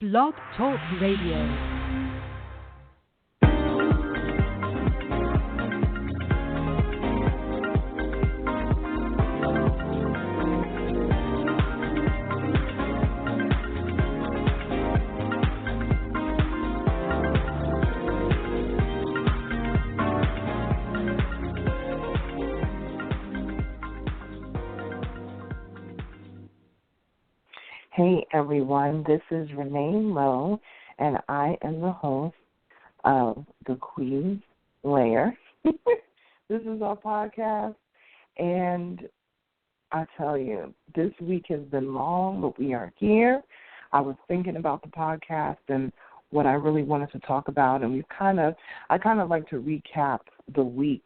Blog Talk Radio. Hey everyone, this is Renée Lowe, and I am the host of the Queen Layer. This is our podcast, and I tell you, this week has been long, but we are here. I was thinking about the podcast and what I really wanted to talk about, and I kind of like to recap the week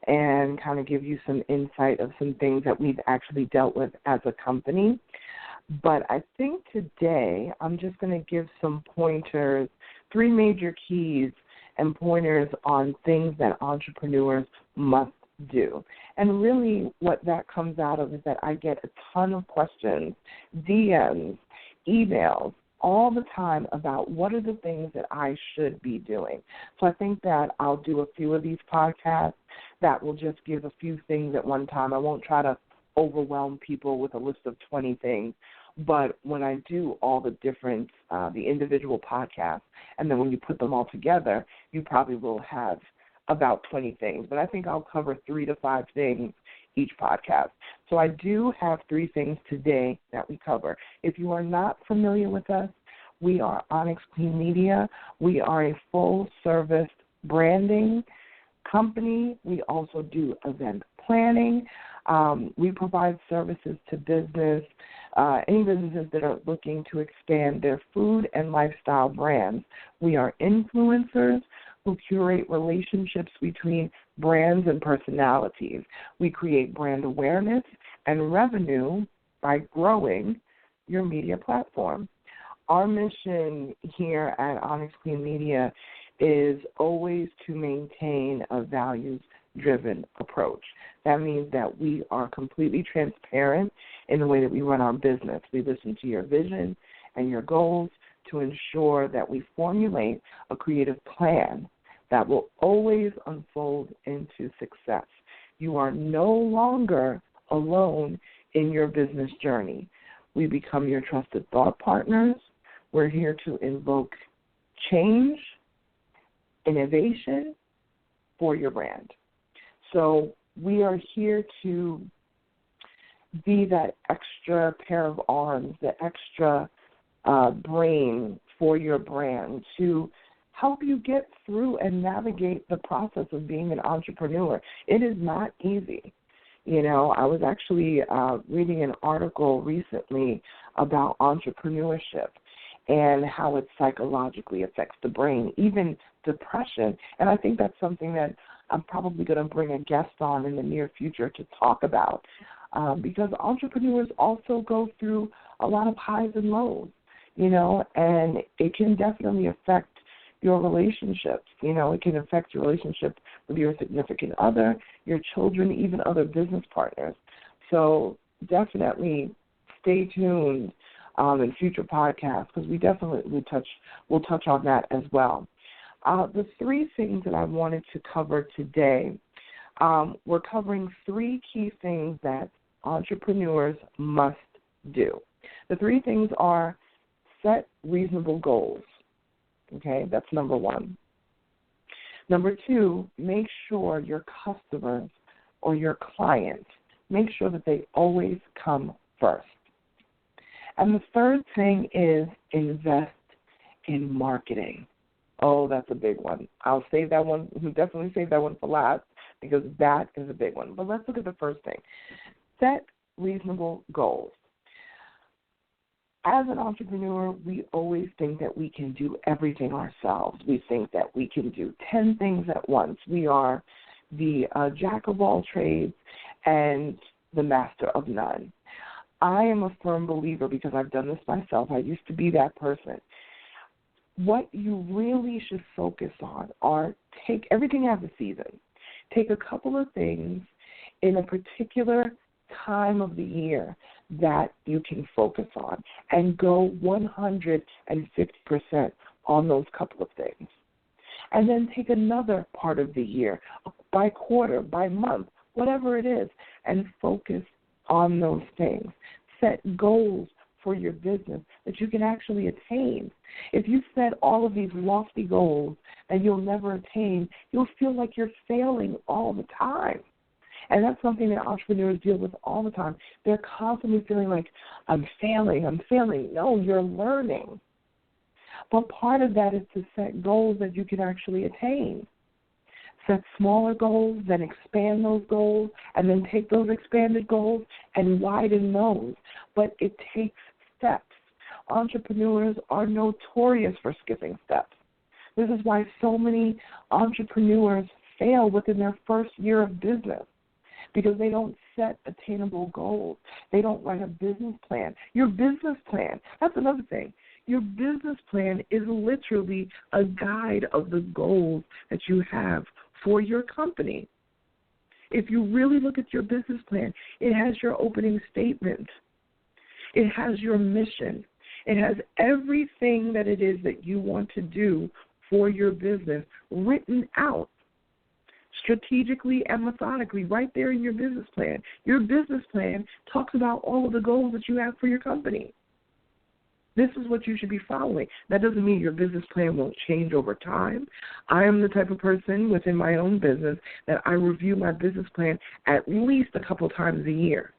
and kind of give you some insight of some things that we've actually dealt with as a company. But I think today I'm just going to give some pointers, 3 major keys and pointers on things that entrepreneurs must do. And really what that comes out of is that I get a ton of questions, DMs, emails, all the time about what are the things that I should be doing. So I think that I'll do a few of these podcasts that will just give a few things at one time. I won't try to overwhelm people with a list of 20 things. But when I do all the different, the individual podcasts, and then when you put them all together, you probably will have about 20 things. But I think I'll cover 3 to 5 things each podcast. So I do have 3 things today that we cover. If you are not familiar with us, we are OnyxQueen Media. We are a full-service branding company. We also do event planning. We provide services to any businesses that are looking to expand their food and lifestyle brands. We are influencers who curate relationships between brands and personalities. We create brand awareness and revenue by growing your media platform. Our mission here at OnyxQueen Media is always to maintain a values-driven approach. That means that we are completely transparent in the way that we run our business. We listen to your vision and your goals to ensure that we formulate a creative plan that will always unfold into success. You are no longer alone in your business journey. We become your trusted thought partners. We're here to invoke change, innovation for your brand. So we are here to be that extra pair of arms, the extra brain for your brand to help you get through and navigate the process of being an entrepreneur. It is not easy. You know, I was actually reading an article recently about entrepreneurship and how it psychologically affects the brain, even depression. And I think that's something that I'm probably going to bring a guest on in the near future to talk about because entrepreneurs also go through a lot of highs and lows, you know, and it can definitely affect your relationships. You know, it can affect your relationship with your significant other, your children, even other business partners. So definitely stay tuned in future podcasts because we definitely will touch on that as well. The 3 things that I wanted to cover today, we're covering 3 key things that entrepreneurs must do. The 3 things are set reasonable goals. Okay, that's number 1. Number 2, make sure your customers or your clients, make sure that they always come first. And the 3rd thing is invest in marketing. Oh, that's a big one. I'll save that one. Definitely save that one for last because that is a big one. But let's look at the first thing. Set reasonable goals. As an entrepreneur, we always think that we can do everything ourselves. We think that we can do 10 things at once. We are the jack of all trades and the master of none. I am a firm believer because I've done this myself. I used to be that person. What you really should focus on are take everything has a season. Take a couple of things in a particular time of the year that you can focus on and go 150% on those couple of things. And then take another part of the year, by quarter, by month, whatever it is, and focus on those things. Set goals for your business that you can actually attain. If you set all of these lofty goals that you'll never attain, you'll feel like you're failing all the time. And that's something that entrepreneurs deal with all the time. They're constantly feeling like, I'm failing. No, you're learning. But part of that is to set goals that you can actually attain. Set smaller goals, then expand those goals, and then take those expanded goals and widen those. But it takes steps. Entrepreneurs are notorious for skipping steps. This is why so many entrepreneurs fail within their first year of business, because they don't set attainable goals. They don't write a business plan. Your business plan, that's another thing. Your business plan is literally a guide of the goals that you have for your company. If you really look at your business plan, it has your opening statement. It has your mission. It has everything that it is that you want to do for your business written out strategically and methodically right there in your business plan. Your business plan talks about all of the goals that you have for your company. This is what you should be following. That doesn't mean your business plan won't change over time. I am the type of person within my own business that I review my business plan at least a couple times a year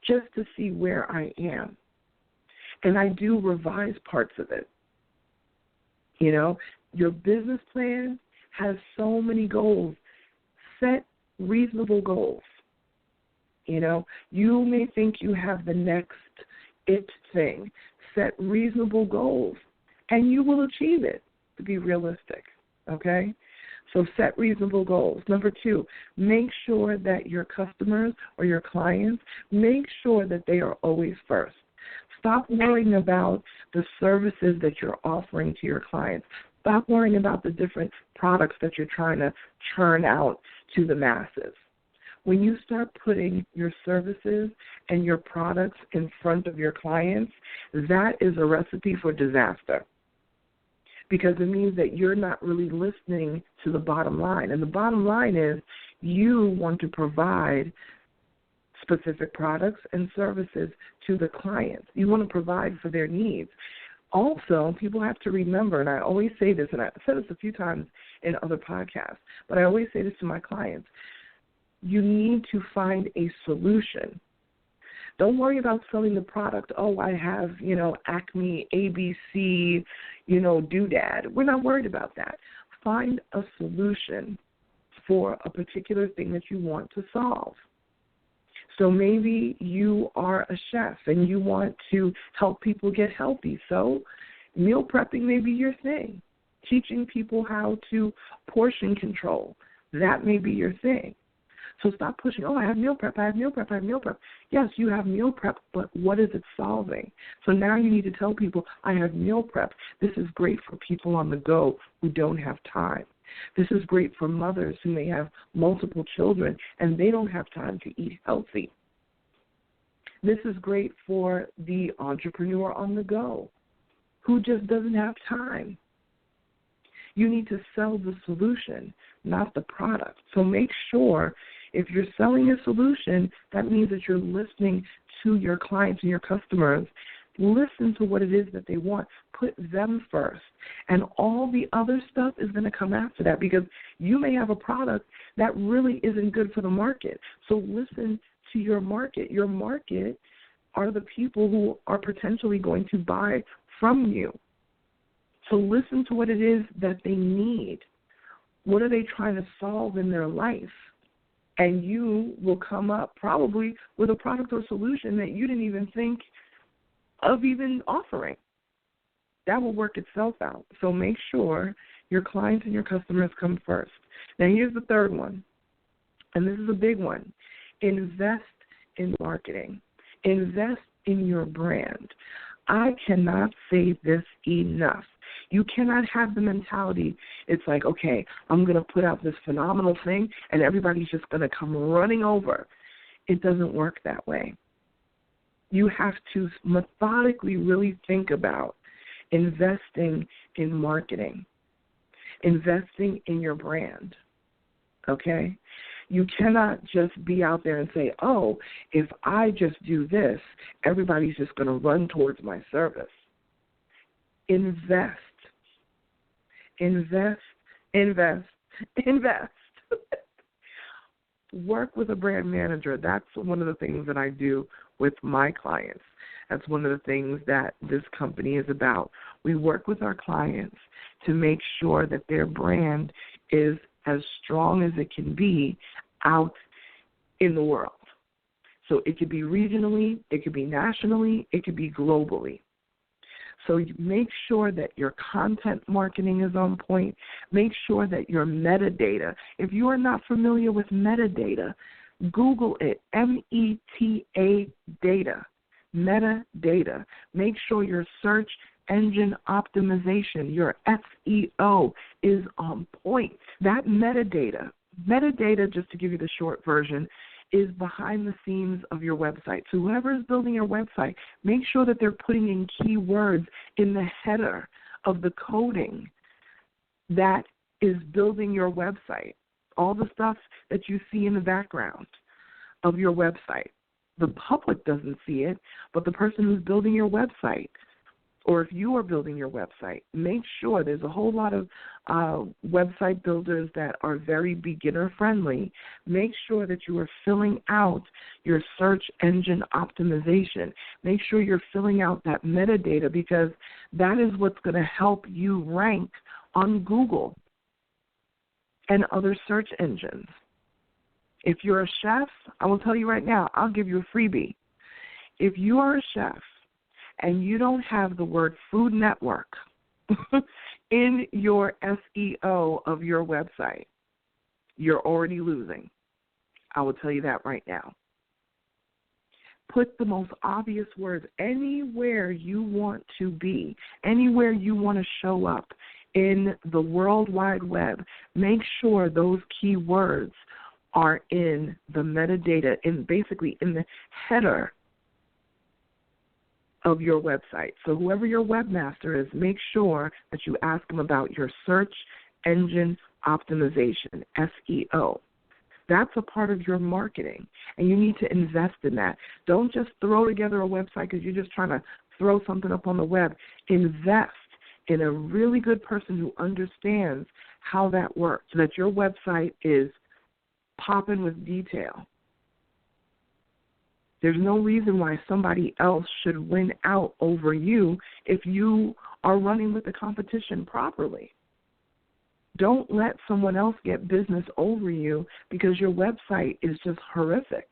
just to see where I am. And I do revise parts of it. You know, your business plan has so many goals. Set reasonable goals. You know, you may think you have the next it thing. Set reasonable goals, and you will achieve it, to be realistic, okay? So set reasonable goals. Number 2, make sure that your customers or your clients, make sure that they are always first. Stop worrying about the services that you're offering to your clients. Stop worrying about the different products that you're trying to churn out to the masses. When you start putting your services and your products in front of your clients, that is a recipe for disaster, because it means that you're not really listening to the bottom line. And the bottom line is you want to provide specific products and services to the clients. You want to provide for their needs. Also, people have to remember, and I always say this, and I've said this a few times in other podcasts, but I always say this to my clients, you need to find a solution. Don't worry about selling the product. Oh, I have, Acme, ABC, doodad. We're not worried about that. Find a solution for a particular thing that you want to solve. So maybe you are a chef and you want to help people get healthy. So meal prepping may be your thing. Teaching people how to portion control, that may be your thing. So stop pushing, I have meal prep. Yes, you have meal prep, but what is it solving? So now you need to tell people, I have meal prep. This is great for people on the go who don't have time. This is great for mothers who may have multiple children and they don't have time to eat healthy. This is great for the entrepreneur on the go who just doesn't have time. You need to sell the solution, not the product. So make sure if you're selling a solution, that means that you're listening to your clients and your customers. Listen to what it is that they want. Put them first. And all the other stuff is going to come after that, because you may have a product that really isn't good for the market. So listen to your market. Your market are the people who are potentially going to buy from you. So listen to what it is that they need. What are they trying to solve in their life? And you will come up probably with a product or solution that you didn't even think of even offering. That will work itself out. So make sure your clients and your customers come first. Now here's the third one, and this is a big one. Invest in marketing. Invest in your brand. I cannot say this enough. You cannot have the mentality, it's like, okay, I'm going to put out this phenomenal thing and everybody's just going to come running over. It doesn't work that way. You have to methodically really think about investing in marketing, investing in your brand, okay? You cannot just be out there and say, oh, if I just do this, everybody's just going to run towards my service. Invest. Invest, invest, invest. Work with a brand manager. That's one of the things that I do with my clients. That's one of the things that this company is about. We work with our clients to make sure that their brand is as strong as it can be out in the world. So it could be regionally, it could be nationally, it could be globally. So make sure that your content marketing is on point. Make sure that your metadata, if you are not familiar with metadata, Google it, META data, metadata. Make sure your search engine optimization, your SEO is on point. That metadata, just to give you the short version, is behind the scenes of your website. So whoever is building your website, make sure that they're putting in keywords in the header of the coding that is building your website. All the stuff that you see in the background of your website. The public doesn't see it, but the person who's building your website, or if you are building your website, make sure there's a whole lot of website builders that are very beginner-friendly. Make sure that you are filling out your search engine optimization. Make sure you're filling out that metadata because that is what's going to help you rank on Google and other search engines. If you're a chef, I will tell you right now, I'll give you a freebie. If you are a chef and you don't have the word Food Network in your SEO of your website, you're already losing. I will tell you that right now. Put the most obvious words anywhere you want to be, anywhere you want to show up in the World Wide Web. Make sure those keywords are in the metadata, basically in the header of your website. So whoever your webmaster is, make sure that you ask them about your search engine optimization, SEO. That's a part of your marketing, and you need to invest in that. Don't just throw together a website because you're just trying to throw something up on the web. Invest in a really good person who understands how that works so that your website is popping with detail. There's no reason why somebody else should win out over you if you are running with the competition properly. Don't let someone else get business over you because your website is just horrific.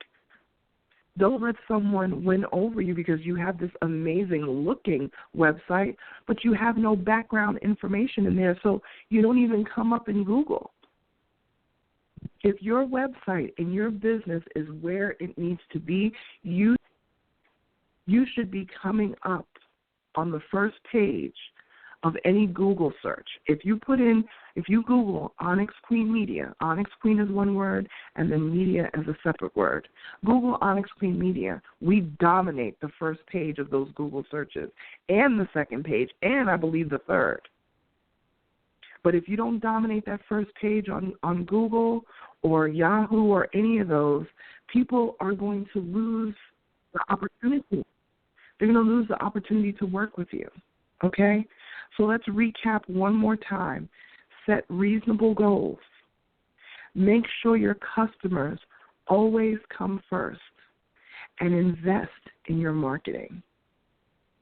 Don't let someone win over you because you have this amazing-looking website, but you have no background information in there, so you don't even come up in Google. If your website and your business is where it needs to be, you should be coming up on the first page of any Google search. If you Google OnyxQueen Media, OnyxQueen is one word, and then media is a separate word. Google OnyxQueen Media. We dominate the first page of those Google searches, and the second page, and I believe the third. But if you don't dominate that first page on Google or Yahoo or any of those, people are going to lose the opportunity. They're going to lose the opportunity to work with you, okay? So let's recap one more time. Set reasonable goals. Make sure your customers always come first, and invest in your marketing.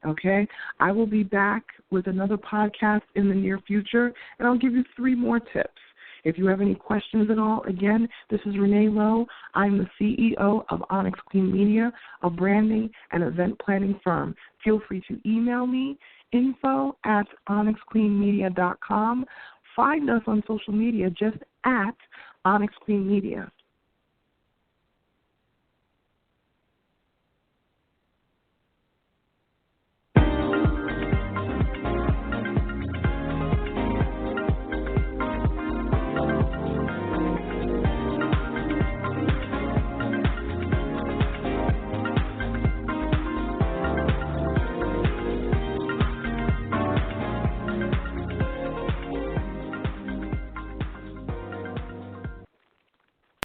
Okay? I will be back with another podcast in the near future, and I'll give you 3 more tips. If you have any questions at all, again, this is Renée Lowe. I'm the CEO of OnyxQueen Media, a branding and event planning firm. Feel free to email me, info@onyxqueenmedia.com. Find us on social media just at OnyxQueen Media.